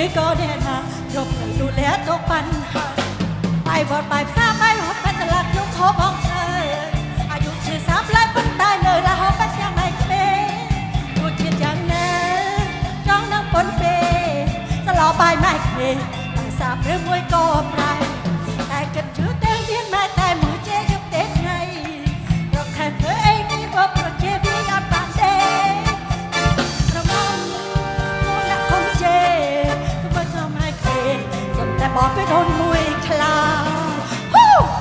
ឬក៏អ្នកណាយកទៅดูแลទុកបានហើយបាយវត្តបាយផ្សារបាយហូបបាច់ឆ្លាតយកខោបងអើយអាយុជា30ឡើងប៉ុន្តែនៅរហូតបាច់ចាំឯក្មេងទូជាតិយ៉ាងណាចង់នឹងប៉ុនពេស្លោបាយម៉ែក្មេងតែសាប់ឬមួយក៏ប្រែតែគិតជឿតែមានម៉ែតែមួយជេយកទេថ្ងៃរកខានធ្វើអីមានបបប្រជេវាអត់បានទេប្រមងនោះអ្នកខំជេធ្វើធ្វើម៉ែក្មេងសំតែបបទៅដូនមួយខ្លាហ៊ូត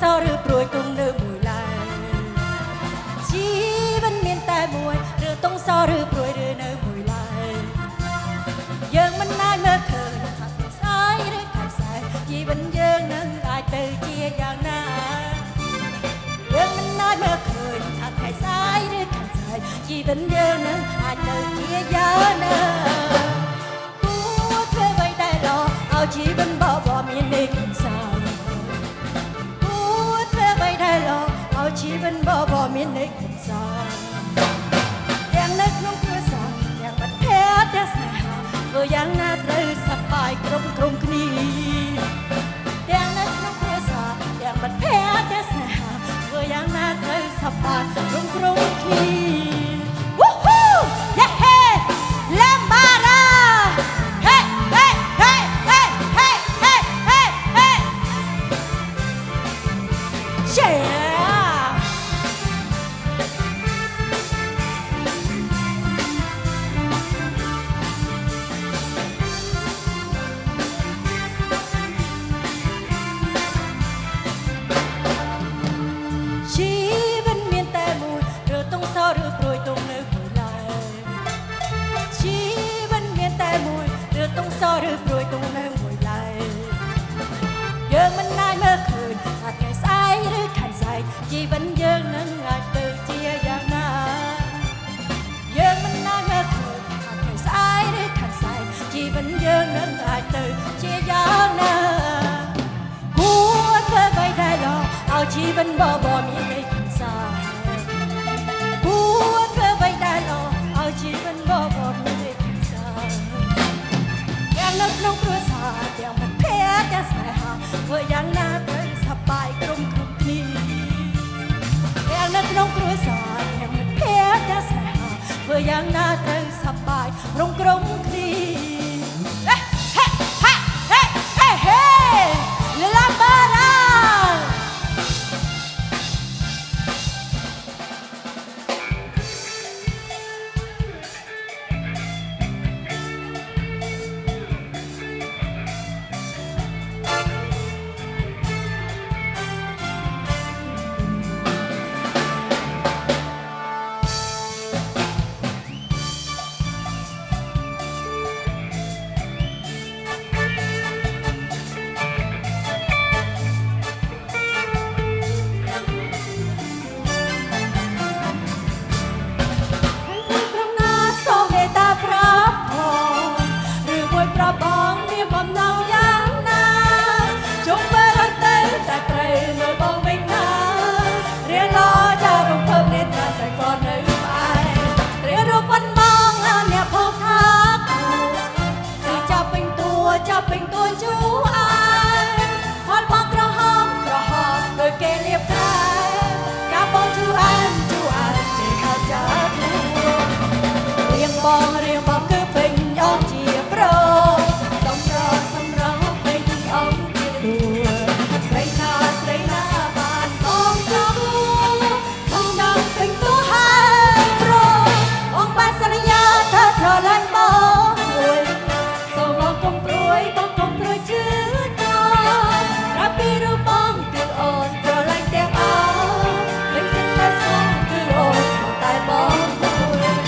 សោឬព្រួយទុំនៅមួយឡើយជីវិតមានតែមួយឬតុងសោឬព្រួយឬនៅមួយឡើយយើងមិនអាចមើលឃើញថាស្អែកឬខែស្អែកជីវិតយើងនឹងអាចទៅជាយ៉ាងណាយើងមិនអាចមើលឃើញថាខែស្អែកឬខែស្អែកជីវិតយើងនឹងអាចទៅជាយ៉ាងណាគួរធ្វើអ្វីដែលល្អឲ្យជីវិតបបមានន័យកំសាន្តគួរធ្វើអ្វីដែលល្អឲ្យជីវិតបបមានន័យកំសាន្តទាំងនៅក្នុងគ្រួសារទាំងមិត្តភក្តិទាំងស្នេហាធ្វើយ៉ាងណាត្រូវសប្បាយគ្រប់គ្នាទាំងនៅក្នុងគ្រួសារទាំងមិត្តភក្តិទាំងស្នេហាធ្វើយ៉ាងណាត្រូវសប្បាយគ្រប់គ្នាវូហូយេហេឡាំបារ៉ាហេហេហេហេហេហេហេហេជេชีវិតមានតែមួយឬតុងសោឬព្រួយទុំនៅមួយឡើយជីវិតមានតែមួយឬតុងសោឬព្រួយទុំនៅមួយឡើយយើងមិនអាចមើលឃើញថាថ្ងៃស្អែកឬខែស្អែកជីវិតយើងនឹងអាចទៅជាយ៉ាងណាយើងមិនអាចមើលឃើញថាថ្ងៃស្អែកឬខែស្អែកជីវិតយើងនឹងអាចទៅជាយ៉ាងណាគួរធ្វើអ្វីដែលល្អឲ្យជីវិតបបមានន័យកំសាន្តគួរធ្វើអ្វីដែលល្អឲ្យជីវិតបបមានន័យកំសាន្តយ៉ាងនៅក្នុងគ្រួសារទាំងមិត្តភក្តិទាំងស្នេហាធ្វើយ៉ាងណាត្រូវសប្បាយគ្រប់គ្នាយ៉ាងនៅក្នុងគ្រួសារទាំងមិត្តភក្តិទាំងស្នេហាធ្វើយ៉ាងណាត្រូវសប្បាយគ្រប់គ្នាហេហេហេហេហេឡាបារ៉ាចាប់ពេញតួជួអាយហត់បងក្រហមដោយគេលៀបខែចាប់បងជួអាយគេហៅចាធូរៀងបងគឺពេញអងជាប្រូសម្រងពេញអងជាតួស្រីណាបានបងចង់បងដល់ពេញតួហើយប្រូអង្គបានសន្យាថាស្រឡាញ់បងមួយសូមបងកុំព្រួយជឿតរាប់ពីរូបបងគឺអូនស្រឡាញ់ទាំងអស់លេងចិត្តតែសូមគឺអូនតែបងមួយ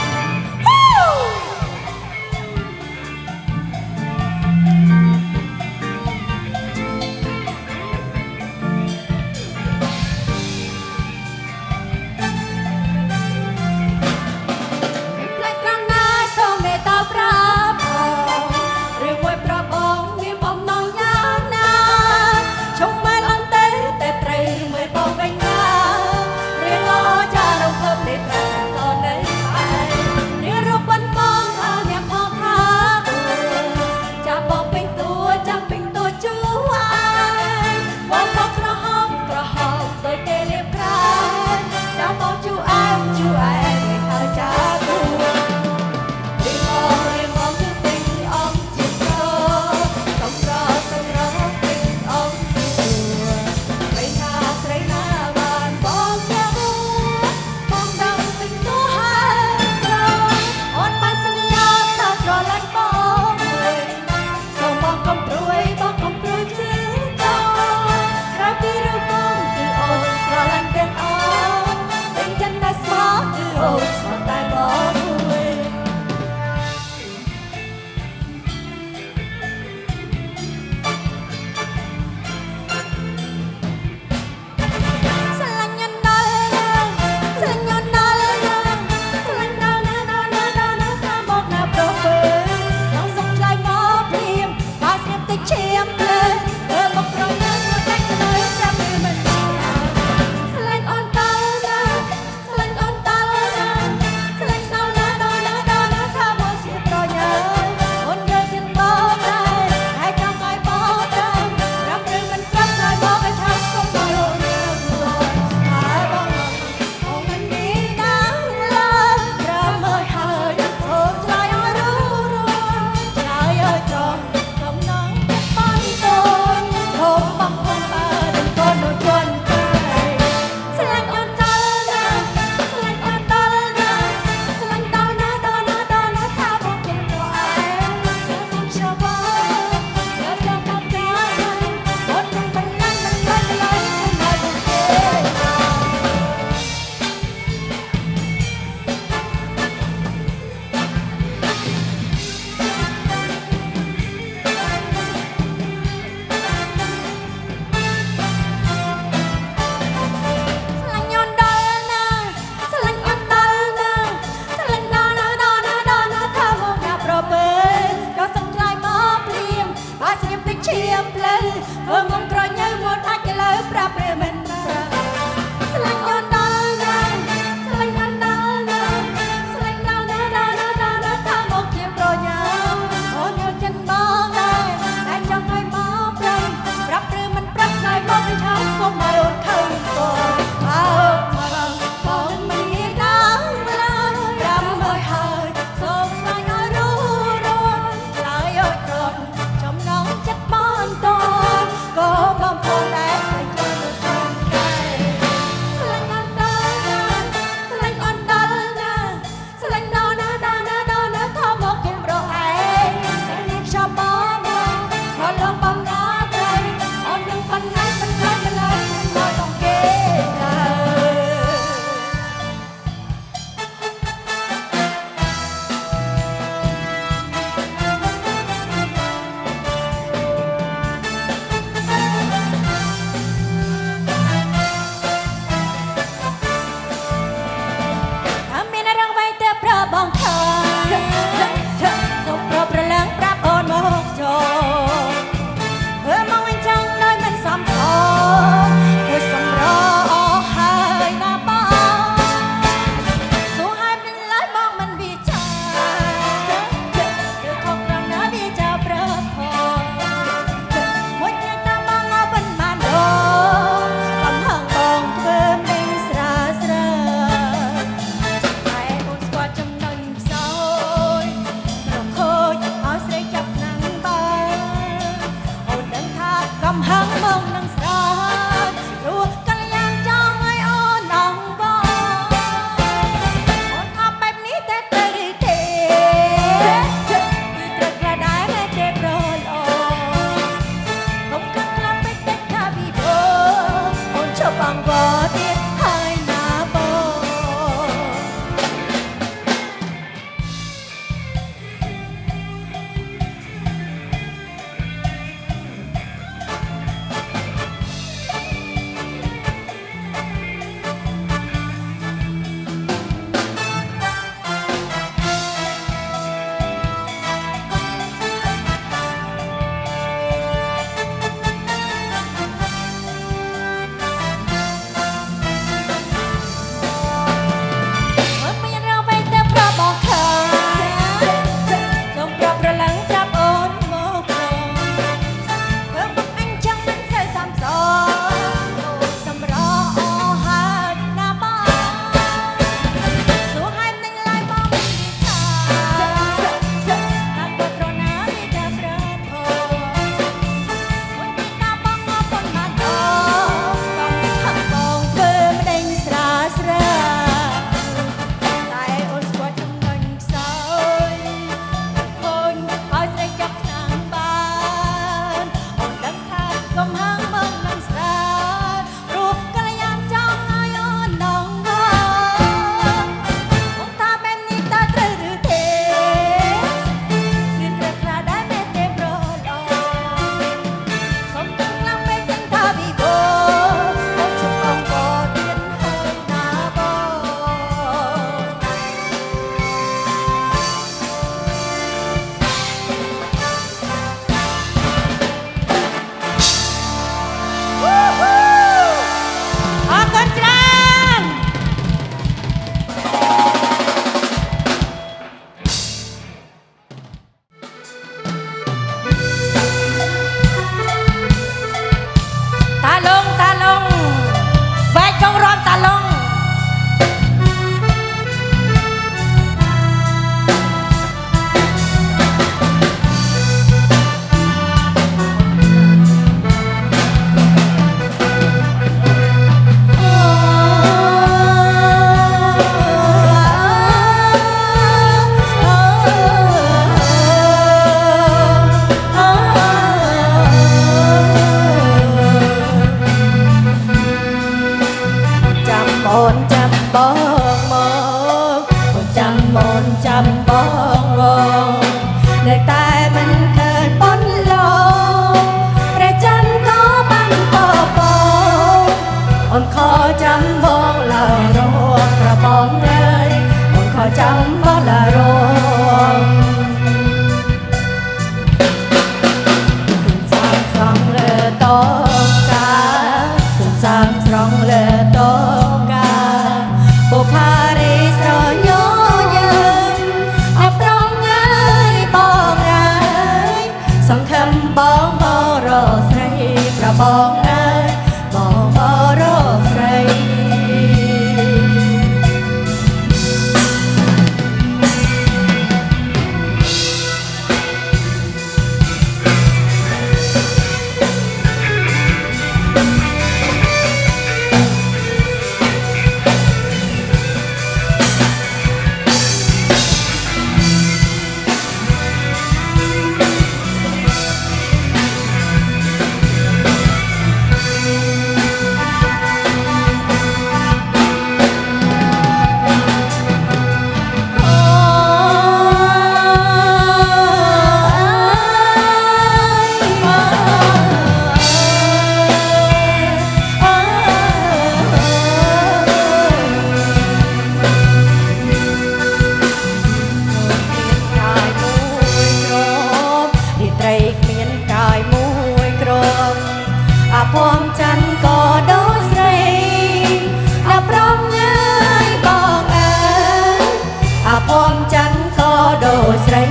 ស្រី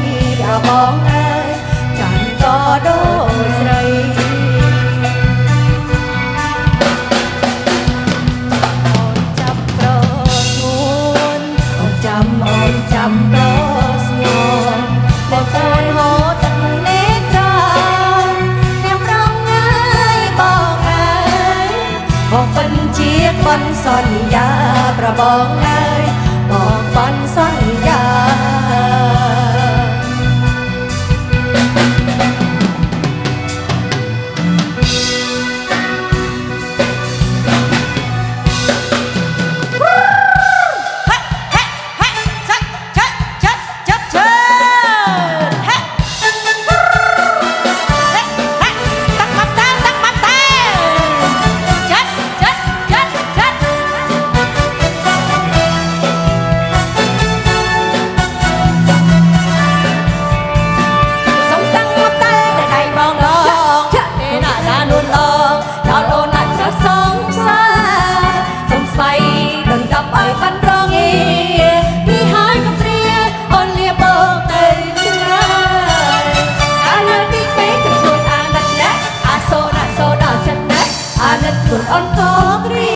អាបងអើយចាន់ក៏ដូចស្រីចាប់ប្រស្ងួនអូនចាំប្រស្ងួនតែកូនហូតទឹកនេត្រអ្នកប្រងងាយបងអើយបងពិនជាបនសន្យាប្របងអើយបងបនសន្យាប